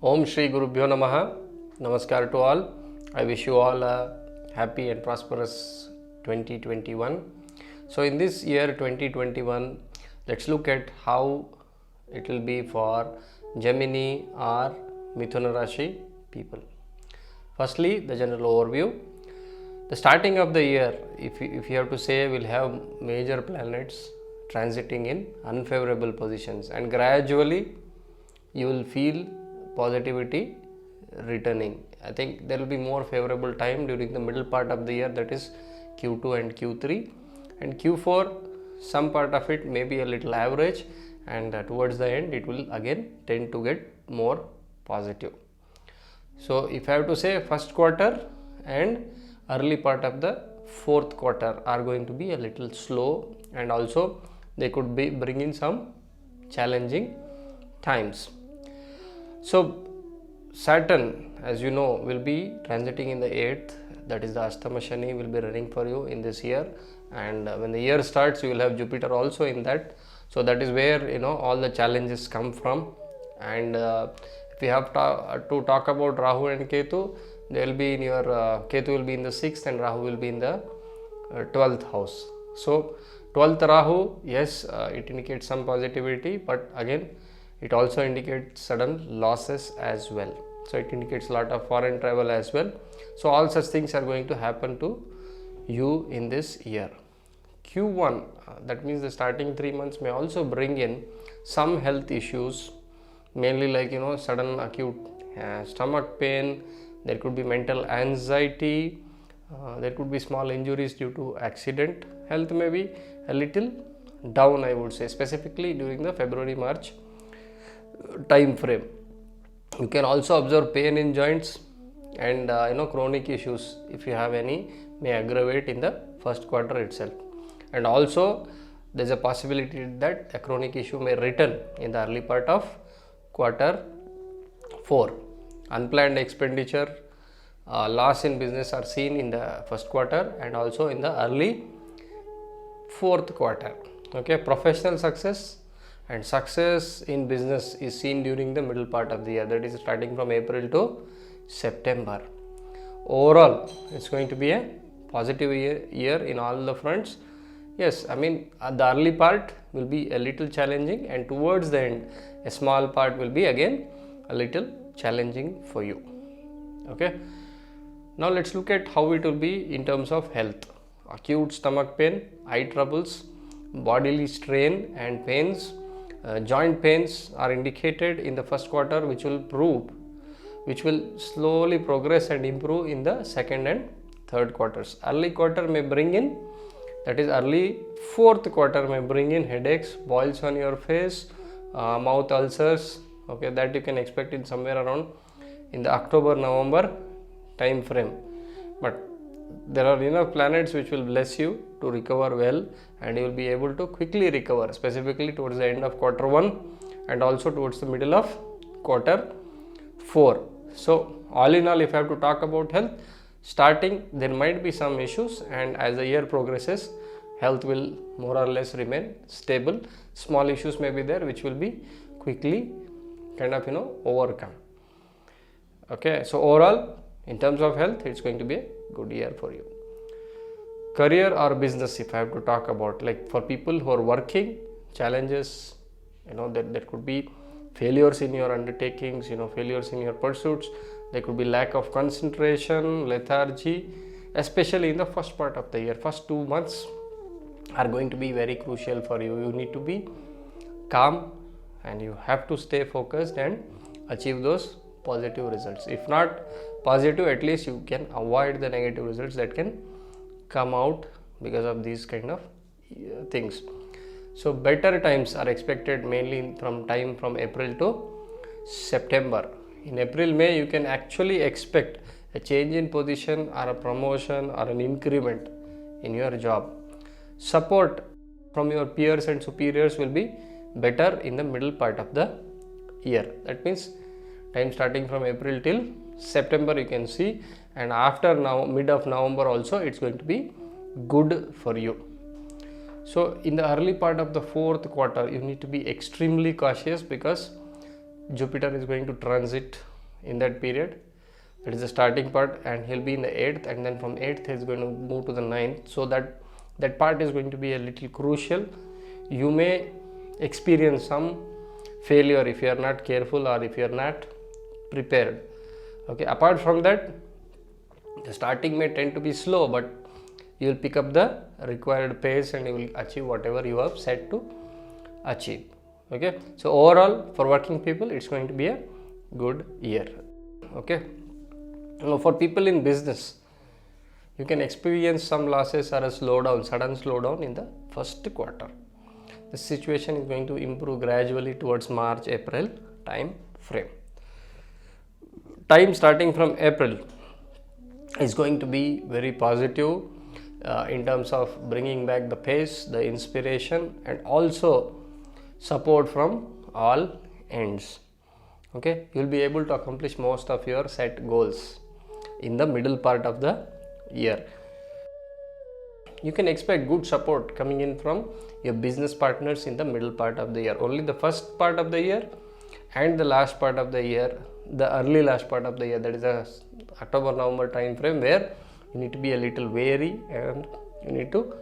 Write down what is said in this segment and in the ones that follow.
Om Shri Gurubhyo Namaha. Namaskar to all. I wish you all a happy and prosperous 2021. So in this year 2021, let's look at how it will be for Gemini or Mithuna Rashi people. Firstly, the general overview. The starting of the year, if you have to say, will have major planets transiting in unfavorable positions, and gradually you will feel positivity returning. I think there will be more favorable time during the middle part of the year, that is Q2 and Q3, and Q4 some part of it may be a little average, and towards the end it will again tend to get more positive. So if I have to say, first quarter and early part of the fourth quarter are going to be a little slow, and also they could be bringing some challenging times. So Saturn, as you know, will be transiting in the 8th, that is the Astama Shani will be running for you in this year, and when the year starts you will have Jupiter also in that. So that is where all the challenges come from. And if we have to talk about Rahu and Ketu, they will be in your Ketu will be in the 6th and Rahu will be in the 12th house. So 12th Rahu, yes, it indicates some positivity, but again it also indicates sudden losses as well. So it indicates a lot of foreign travel as well. So all such things are going to happen to you in this year. Q1, that means the starting 3 months may also bring in some health issues, mainly like sudden acute stomach pain. There could be mental anxiety, there could be small injuries due to accident. Health may be a little down, I would say, specifically during the February-March time frame. You can also observe pain in joints, and chronic issues, if you have any, may aggravate in the first quarter itself. And also there is a possibility that a chronic issue may return in the early part of quarter 4. Unplanned expenditure, loss in business are seen in the first quarter and also in the early fourth quarter. Okay, professional success and success in business is seen during the middle part of the year, that is starting from April to September. Overall, it's going to be a positive year in all the fronts. Yes, I mean the early part will be a little challenging, and towards the end a small part will be again a little challenging for you. Okay, now let's look at how it will be in terms of health. Acute stomach pain, eye troubles, bodily strain and pains, joint pains are indicated in the first quarter, which will slowly progress and improve in the second and third quarters. Early quarter may bring in, that is early fourth quarter may bring in headaches, boils on your face, mouth ulcers. Okay, that you can expect in somewhere around in the October-November time frame. But there are enough planets which will bless you to recover well, and you will be able to quickly recover, specifically towards the end of quarter 1 and also towards the middle of quarter 4. So all in all, if I have to talk about health, starting there might be some issues, and as the year progresses health will more or less remain stable. Small issues may be there which will be quickly kind of overcome. Okay, so overall in terms of health it's going to be a good year for you. Career or business, if I have to talk about, like for people who are working, challenges, that could be failures in your undertakings, failures in your pursuits. There could be lack of concentration, lethargy, especially in the first part of the year. First 2 months are going to be very crucial for you. You need to be calm and you have to stay focused and achieve those positive results. If not positive, at least you can avoid the negative results that can come out because of these kind of things. So better times are expected mainly from April to September. In April-May you can actually expect a change in position or a promotion or an increment in your job. Support from your peers and superiors will be better in the middle part of the year. That means time starting from April till September you can see, and after now mid of November also it's going to be good for you. So in the early part of the fourth quarter you need to be extremely cautious, because Jupiter is going to transit in that period. That is the starting part, and he'll be in the 8th, and then from 8th he's going to move to the 9th. So that part is going to be a little crucial. You may experience some failure if you are not careful or if you are not prepared. Okay, apart from that, the starting may tend to be slow, but you will pick up the required pace and you will achieve whatever you have set to achieve. Okay, so overall for working people it's going to be a good year. Okay, now for people in business, you can experience some losses or a slowdown, sudden slowdown in the first quarter. The situation is going to improve gradually towards March, April time frame. Time starting from April is going to be very positive in terms of bringing back the pace, the inspiration, and also support from all ends. Okay, you will be able to accomplish most of your set goals in the middle part of the year. You can expect good support coming in from your business partners in the middle part of the year. Only the first part of the year and the last part of the year, the early last part of the year, that is a October-November time frame, where you need to be a little wary and you need to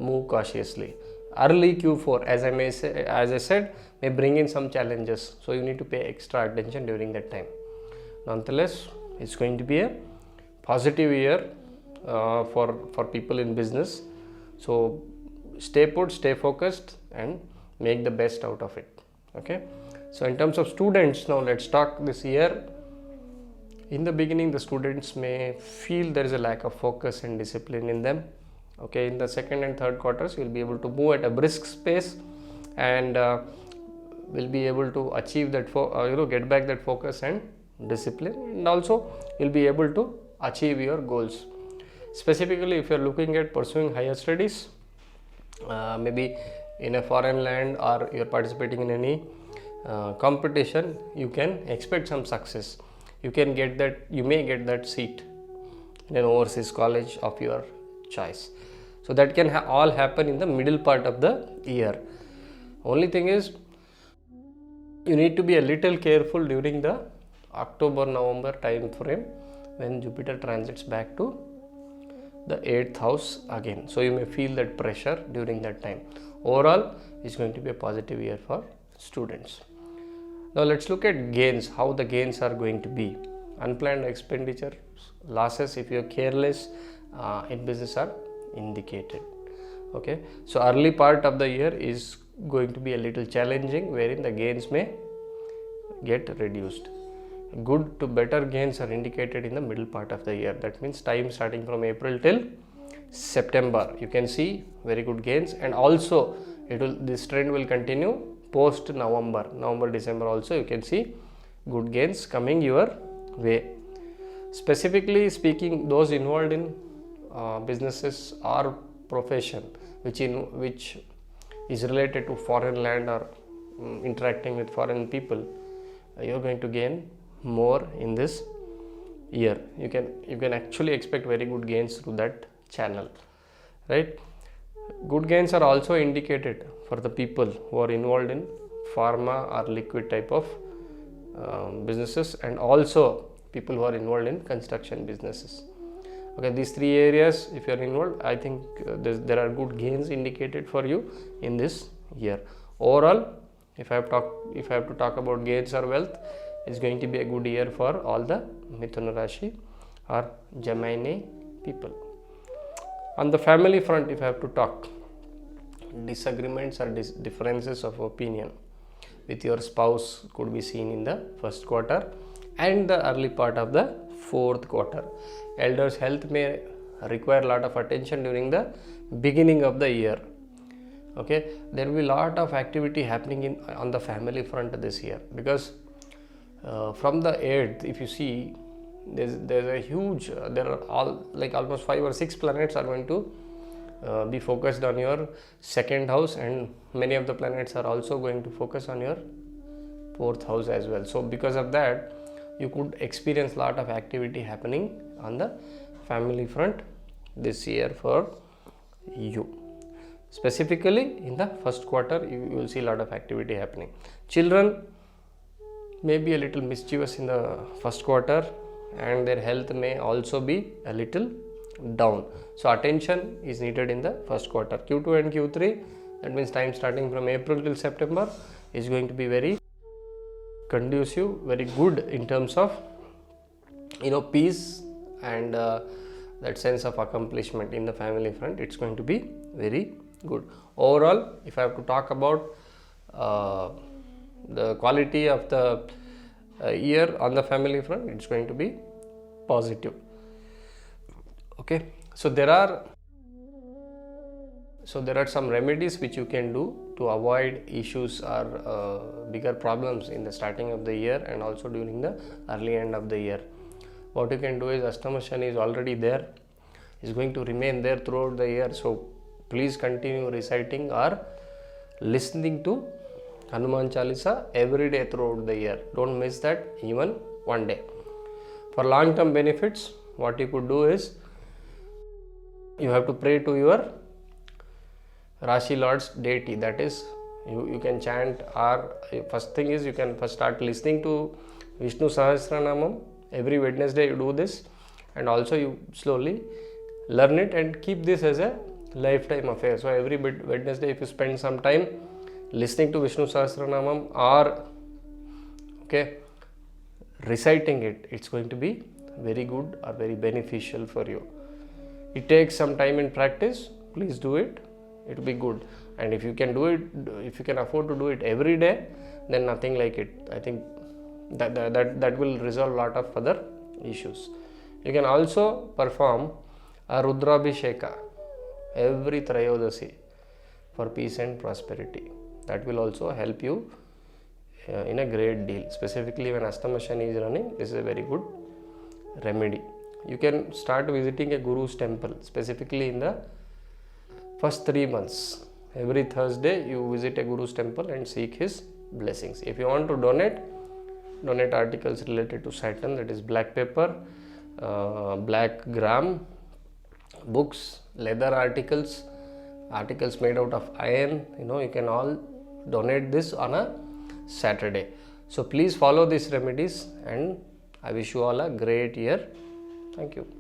move cautiously. Early Q4, as I said, may bring in some challenges, so you need to pay extra attention during that time. Nonetheless, it's going to be a positive year for people in business. So stay put, stay focused, and make the best out of it. Okay, so in terms of students, now let's talk this year. In the beginning, the students may feel there is a lack of focus and discipline in them. Okay, in the second and third quarters, you will be able to move at a brisk pace and will be able to achieve that, get back that focus and discipline, and also you'll be able to achieve your goals. Specifically, if you're looking at pursuing higher studies, maybe in a foreign land, or you're participating in any competition, you can expect some success. You may get that seat in an overseas college of your choice. So that can all happen in the middle part of the year. Only thing is, you need to be a little careful during the October-November time frame, when Jupiter transits back to the 8th house again. So you may feel that pressure during that time. Overall, it's going to be a positive year for students. Now let's look at gains, how the gains are going to be. Unplanned expenditure, losses if you're careless in business are indicated. Okay, so early part of the year is going to be a little challenging, wherein the gains may get reduced. Good to better gains are indicated in the middle part of the year. That means time starting from April till September, you can see very good gains, and also this trend will continue post November, December also you can see good gains coming your way. Specifically speaking, those involved in businesses or profession which is related to foreign land or interacting with foreign people, you're going to gain more in this year. You can actually expect very good gains through that channel, right? Good gains are also indicated for the people who are involved in pharma or liquid type of businesses, and also people who are involved in construction businesses. Okay, these three areas, if you are involved, I think there are good gains indicated for you in this year. Overall, if I have to talk about gains or wealth, it's going to be a good year for all the Mithuna Rashi or Gemini people. On the family front, if I have to talk, disagreements or differences of opinion with your spouse could be seen in the first quarter and the early part of the fourth quarter. Elders' health may require a lot of attention during the beginning of the year. Okay, there will be a lot of activity happening on the family front this year, because from the 8th, if you see, there's a huge, there are almost 5 or 6 planets are going to be focused on your second house, and many of the planets are also going to focus on your fourth house as well. So because of that, you could experience a lot of activity happening on the family front this year for you. Specifically in the first quarter, you will see a lot of activity happening. Children, may be a little mischievous in the first quarter, and their health may also be a little down. So attention is needed in the first quarter. Q2 and Q3, that means time starting from April till September, is going to be very conducive, very good in terms of peace and that sense of accomplishment in the family front. It's going to be very good. Overall, if I have to talk about the quality of the year on the family front, it's going to be positive. Okay, so there are some remedies which you can do to avoid issues or bigger problems in the starting of the year and also during the early end of the year. What you can do is, Ashtama Shani is already there, is going to remain there throughout the year. So please continue reciting or listening to Hanuman Chalisa every day throughout the year. Don't miss that even one day. For long term benefits, what you could do is, you have to pray to your Rashi Lord's deity. That is, you can chant, or first thing is, you can first start listening to Vishnu Sahasranamam. Every Wednesday you do this, and also you slowly learn it and keep this as a lifetime affair. So every Wednesday, if you spend some time listening to Vishnu Sahasranamam or reciting it, it's going to be very good or very beneficial for you. It takes some time in practice. Please do it. It will be good. And if you can do it, if you can afford to do it every day, then nothing like it. I think that will resolve a lot of other issues. You can also perform a Rudrabhisheka every Trayodasi for peace and prosperity. That will also help you in a great deal. Specifically when Ashtama Shani is running, this is a very good remedy. You can start visiting a Guru's temple, specifically in the first 3 months. Every Thursday you visit a Guru's temple and seek his blessings. If you want to donate articles related to Saturn, that is black pepper, black gram, books, leather articles made out of iron, you can all donate this on a Saturday. So please follow these remedies, and I wish you all a great year. Thank you.